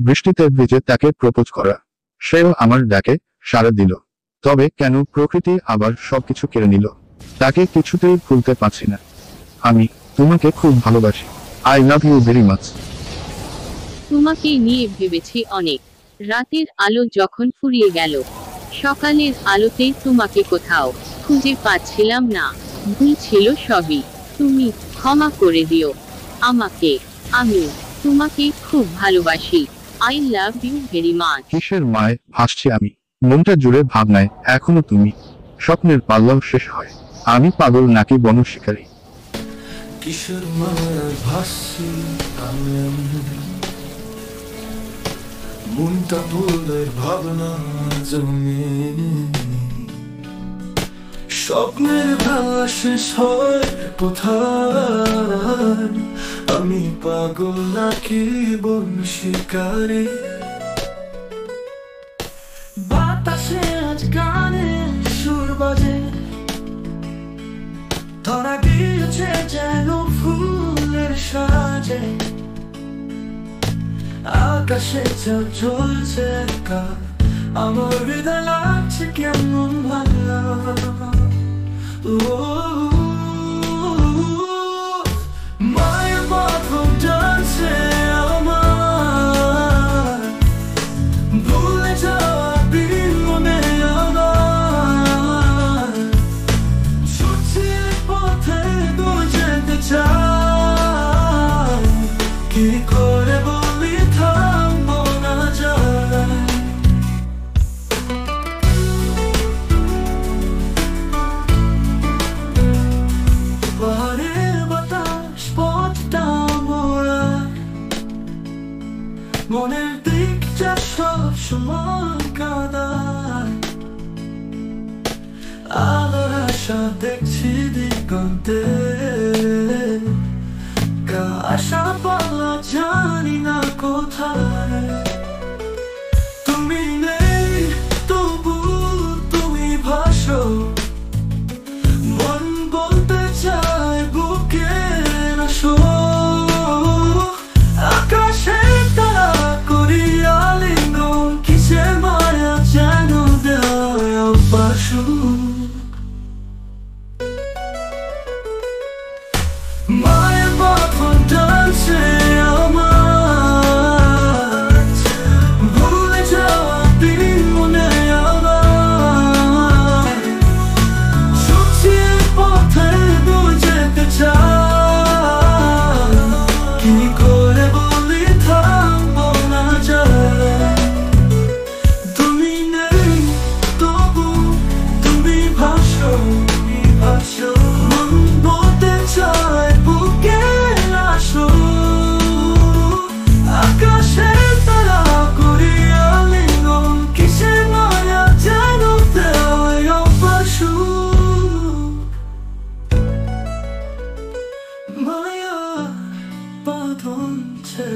বৃষ্টিতে ভিজে তাকে প্রপোজ করা, সেও আমার ডাকে সাড়া দিল। তবে কেন প্রকৃতি আবার সবকিছু কেড়ে নিল? তাকে কিছুতেই ভুলতে পারছি না। আমি তোমাকে খুব ভালোবাসি। I love you very much. তোমাকে নিয়ে ভেবেছি অনেক। রাতের আলো যখন ফুরিয়ে গেল, সকালের আলোতে তোমাকে কোথাও খুঁজে পাচ্ছিলাম না। ভুল ছিল সবই, তুমি ক্ষমা করে দিও আমাকে। আমি তোমাকে খুব ভালোবাসি। I love you very much. কিসের মায় ভাসছি আমি, মনটা জুড়ে ভাবনায় এখনো তুমি। স্বপ্নের পাল্লাও শেষ হয়, আমি পাগল নাকি বনশিকারী? কিসের মায় ভাসছি আমি, মনটা ভুলের ভাবনা জমে। স্বপ্নের বেলা শেষ হয় কোথায়, আমি পাগল নাকি বনশিকারী? বাতাসে আজ গানের সুর বাজে, ধরা গিয়েছে যেন ফুলের সাজে। আকাশে চাঁদ জ্বলছে একা, আমার হৃদয় লাগছে কেমন ভালো। মায়ের মাথা টানছে আমার, ভুলে যাওয়া দিন মনে আমার। ছুটছি পথে দূর যেতে চাই, কি করে বলি থামবো না যায়। পাহাড়ের বাতাস পথটা মোড়া, মনের দিকটা সব সময় কাদায়। আলোর আশা দেখছি দিগন্তে, আশা পাওয়া জানি না কোথায়। তুমি নেই তবু তুমি ভাসো, মন বলতে চায় বুকে আসো। আকাশে তারা করিয়া লিঙ্গন, কিসে মায়া যেন দেয় পাশু। মায়ের বাঁধন টানছে আমার, ভুলে যাওয়া দিন মনে আমার। ছুটছি পথে দূর যেতে চাই, কি করে বলি থামবো না যায়। তুমি নেই তবু তুমি ভাসো, ভাসো। মন বলতে চায় বুকে আসো, আকাশে তারা করিয়া লিঙ্গন, কিসে মায়া যেন দেয় পাশু। মায়া বাঁধন ছে